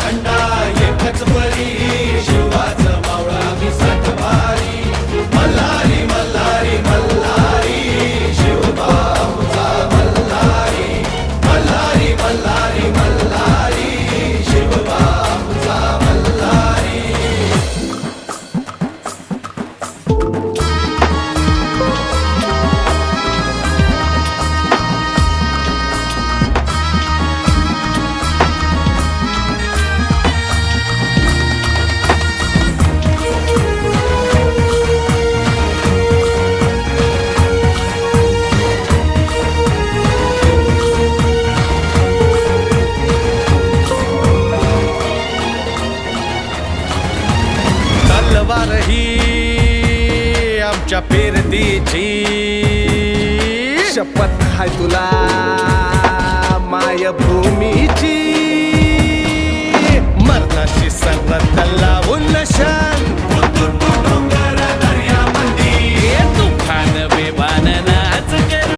झंडा एकच परी शिवाचं मावळा मी साठवारी मल्हारी मल्हारी मल्हारी शिवबापूचा मल्हारी मल्हारी मल्हारी मल्हारी शिवबापूचा मल्हारी. तलवार ही आमच्या पेरतीची शपथ हाय तुला मायभूमीची.